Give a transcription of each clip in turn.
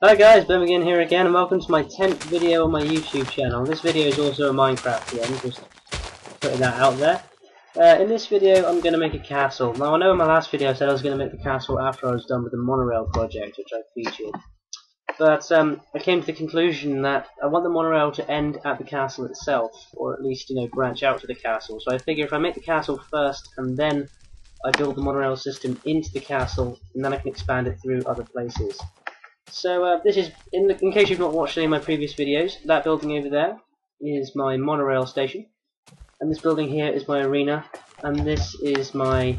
Hi guys, Ben again here again, and welcome to my 10th video on my YouTube channel. This video is also a Minecraft one, just putting that out there. In this video I'm going to make a castle. Now I know in my last video I said I was going to make the castle after I was done with the monorail project, which I featured. But I came to the conclusion that I want the monorail to end at the castle itself, or at least, branch out to the castle. So I figure if I make the castle first, and then I build the monorail system into the castle, and then I can expand it through other places. So this is, in case you've not watched any of my previous videos, that building over there is my monorail station, and this building here is my arena, and this is my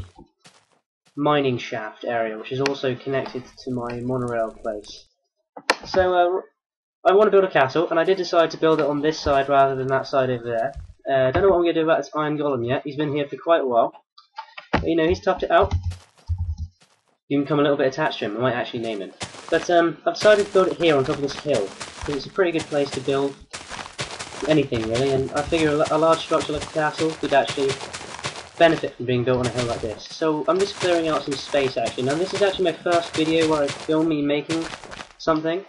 mining shaft area, which is also connected to my monorail place. So I want to build a castle, and I did decide to build it on this side rather than that side over there. Don't know what I'm going to do about this iron golem yet. He's been here for quite a while, but he's toughed it out. You can become a little bit attached to him. I might actually name him. But I've decided to build it here on top of this hill, because it's a pretty good place to build anything really, and I figure a large structure like a castle could actually benefit from being built on a hill like this. So I'm just clearing out some space actually. Now this is actually my first video where I film me making something,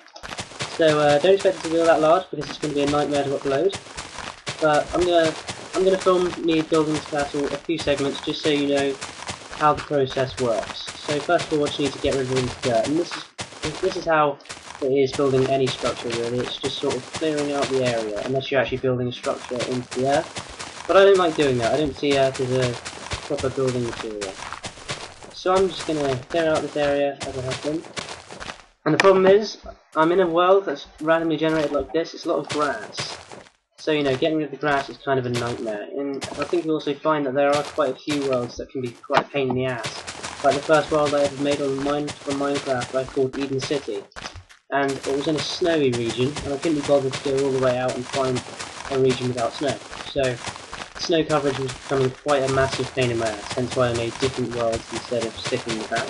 so don't expect it to be that large because it's going to be a nightmare to upload. But I'm gonna film me building this castle a few segments just so you know how the process works. So first of all, I just need to get rid of all the dirt, and this is how it is building any structure really. It's just sort of clearing out the area, unless you're actually building a structure into the earth. But I don't like doing that. I don't see earth as a proper building material. So I'm just going to clear out this area as I have done. And the problem is, I'm in a world that's randomly generated like this. It's a lot of grass. So getting rid of the grass is kind of a nightmare. And I think you'll also find that there are quite a few worlds that can be quite a pain in the ass. Like the first world I ever made on Minecraft I called Eden City, and it was in a snowy region, and I couldn't be bothered to go all the way out and find a region without snow. So snow coverage was becoming quite a massive pain in my ass, hence why I made different worlds instead of sticking with that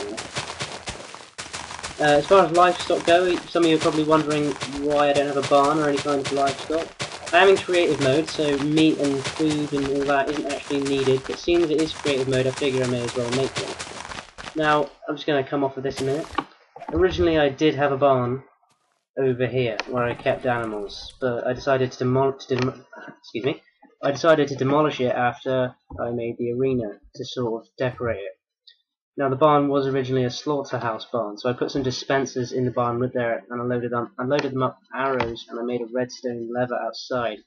one. As far as livestock go, some of you are probably wondering why I don't have a barn or any kind of livestock. I am in creative mode, so meat and food and all that isn't actually needed, but seeing as it is creative mode I figure I may as well make one. Now, I'm just going to come off of this a minute. Originally I did have a barn over here where I kept animals, but I decided to demolish it after I made the arena to sort of decorate it. Now the barn was originally a slaughterhouse barn, so I put some dispensers in the barn with there, and I loaded them up with arrows, and I made a redstone lever outside,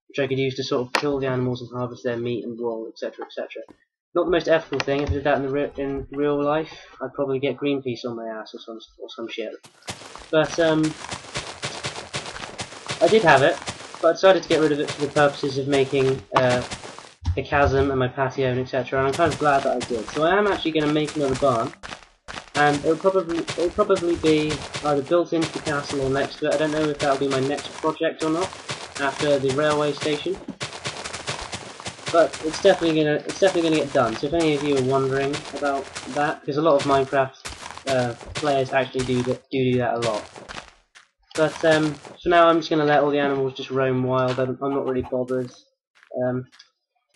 which I could use to sort of kill the animals and harvest their meat and wool, etc., etc. Not the most ethical thing. If I did that in real life, I'd probably get Greenpeace on my ass or some shit. But I did have it, but I decided to get rid of it for the purposes of making the chasm and my patio and etc. And I'm kind of glad that I did. So I am actually going to make another barn, and it'll probably be either built into the castle or next to it. I don't know if that'll be my next project or not after the railway station. But it's definitely gonna get done. So if any of you are wondering about that, because a lot of Minecraft players actually do that a lot. But for now, I'm just gonna let all the animals just roam wild. I'm not really bothered.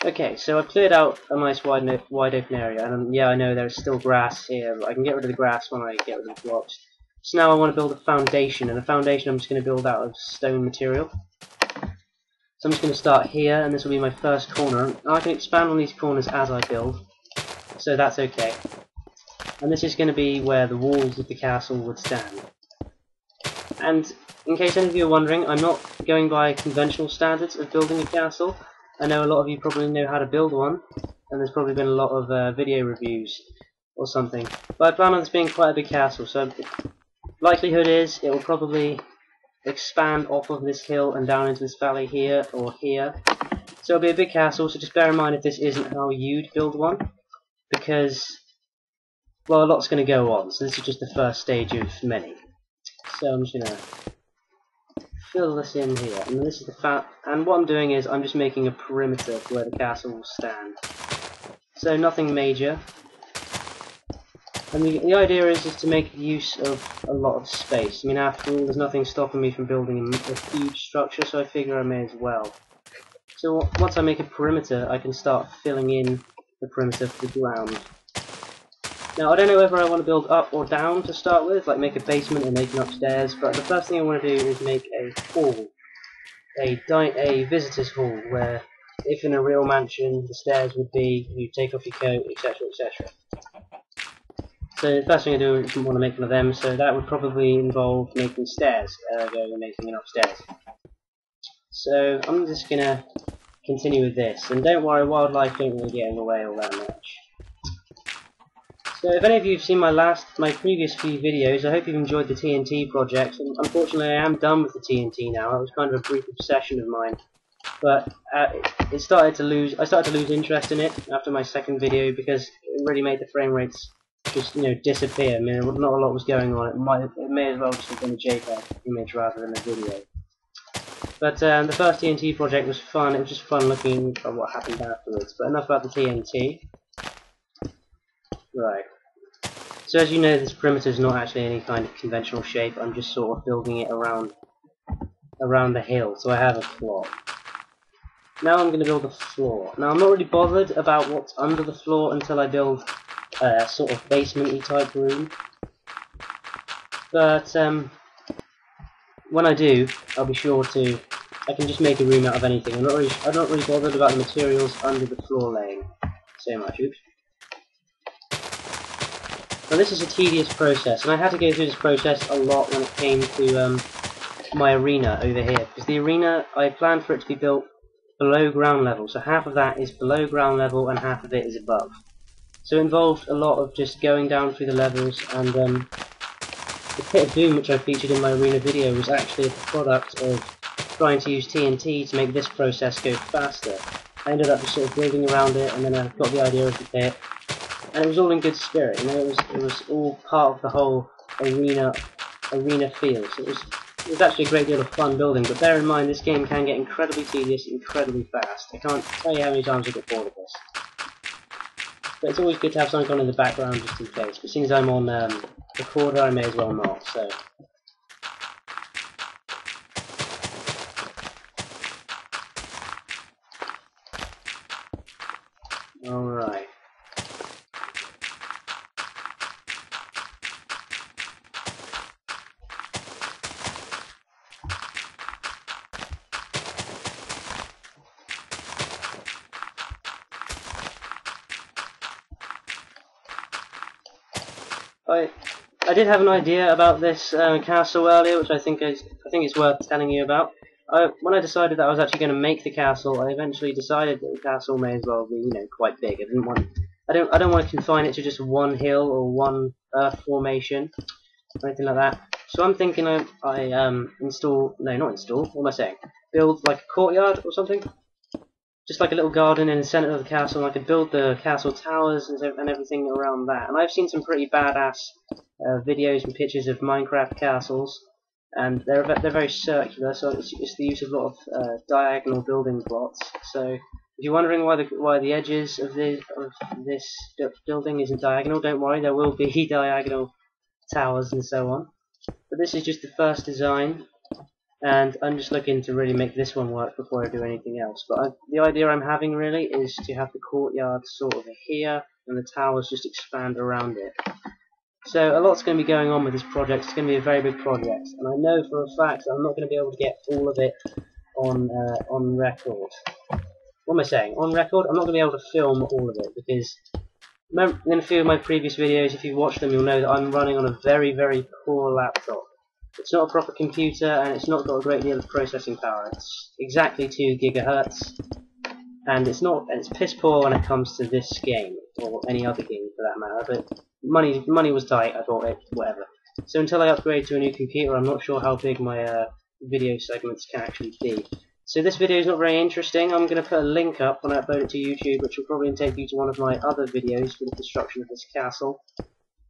Okay, so I've cleared out a nice wide open area, and yeah, I know there's still grass here, but I can get rid of the grass when I get rid of the blocks. So now I want to build a foundation, and a foundation I'm just going to build out of stone material. So I'm just going to start here, and this will be my first corner. And I can expand on these corners as I build, so that's okay. And this is going to be where the walls of the castle would stand. And in case any of you are wondering, I'm not going by conventional standards of building a castle. I know a lot of you probably know how to build one, and there's probably been a lot of video reviews or something. But I plan on this being quite a big castle, so likelihood is it will probably expand off of this hill and down into this valley here or here. So it'll be a big castle, so just bear in mind if this isn't how you'd build one, because, well, a lot's going to go on, so this is just the first stage of many. So I'm just going to fill this in here, and this is and what I'm doing is I'm just making a perimeter for where the castle will stand. So nothing major. And the idea is to make use of a lot of space. I mean, after all, there's nothing stopping me from building a huge structure, so I figure I may as well. So once I make a perimeter, I can start filling in the perimeter for the ground. Now I don't know whether I want to build up or down to start with, like make a basement and make an upstairs, but the first thing I want to do is make a hall, a visitor's hall, where if in a real mansion the stairs would be, you take off your coat, etc, etc. So the first thing I do is want to make one of them, so that would probably involve making stairs, and making an upstairs. So I'm just going to continue with this, and don't worry, wildlife don't really get in the way all that much. So if any of you have seen my previous few videos, I hope you've enjoyed the TNT project. And unfortunately, I am done with the TNT now. It was kind of a brief obsession of mine, but I started to lose interest in it after my second video because it really made the frame rates just disappear. I mean, not a lot was going on. It may as well just have been a JPEG image rather than a video. But the first TNT project was fun. It was just fun looking at what happened afterwards. But enough about the TNT. Right. So as you know, this perimeter is not actually any kind of conventional shape. I'm just sort of building it around the hill, so I have a plot. Now I'm going to build a floor. Now I'm not really bothered about what's under the floor until I build a sort of basement-y type room. But when I do, I'll be sure to. I can just make a room out of anything. I'm not really bothered about the materials under the floor laying so much. Oops. Now this is a tedious process, and I had to go through this process a lot when it came to my arena over here, because the arena, I planned for it to be built below ground level, so half of that is below ground level and half of it is above. So it involved a lot of just going down through the levels, and the Pit of Doom, which I featured in my arena video, was actually a product of trying to use TNT to make this process go faster. I ended up just sort of building around it, and then I got the idea of the pit. And it was all in good spirit, it was all part of the whole arena feel. So it was actually a great deal of fun building, but bear in mind this game can get incredibly tedious, incredibly fast. I can't tell you how many times I get bored of this. But it's always good to have something on in the background just in case. But seeing as I'm on recorder, I may as well not, so. Alright. I did have an idea about this castle earlier, which I think is worth telling you about. When I decided that I was actually going to make the castle, I eventually decided that the castle may as well be, quite big. I don't want to confine it to just one hill or one earth formation or anything like that. So I'm thinking what am I saying? Build like a courtyard or something? Just like a little garden in the centre of the castle, and I could build the castle towers and everything around that. And I've seen some pretty badass videos and pictures of Minecraft castles, and they're very circular, so it's the use of a lot of diagonal building plots. So if you're wondering why the edges of this building isn't diagonal, don't worry, there will be diagonal towers and so on. But this is just the first design, and I'm just looking to really make this one work before I do anything else. But the idea I'm having really is to have the courtyard sort of here, and the towers just expand around it. So a lot's going to be going on with this project. It's going to be a very big project, and I know for a fact that I'm not going to be able to get all of it on record. What am I saying? On record? I'm not going to be able to film all of it, because in a few of my previous videos, if you've watched them, you'll know that I'm running on a very, very poor laptop. It's not a proper computer, and it's not got a great deal of processing power. It's exactly 2 gigahertz, and it's piss poor when it comes to this game, or any other game for that matter. But money was tight. I thought whatever. So until I upgrade to a new computer, I'm not sure how big my video segments can actually be. So this video is not very interesting. I'm going to put a link up when I upload it to YouTube, which will probably take you to one of my other videos for the construction of this castle.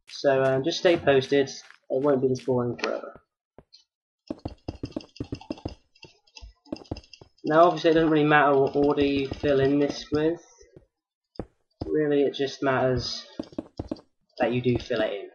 So just stay posted. It won't be this boring forever. Now obviously it doesn't really matter what order you fill in this with. Really it just matters that you do fill it in.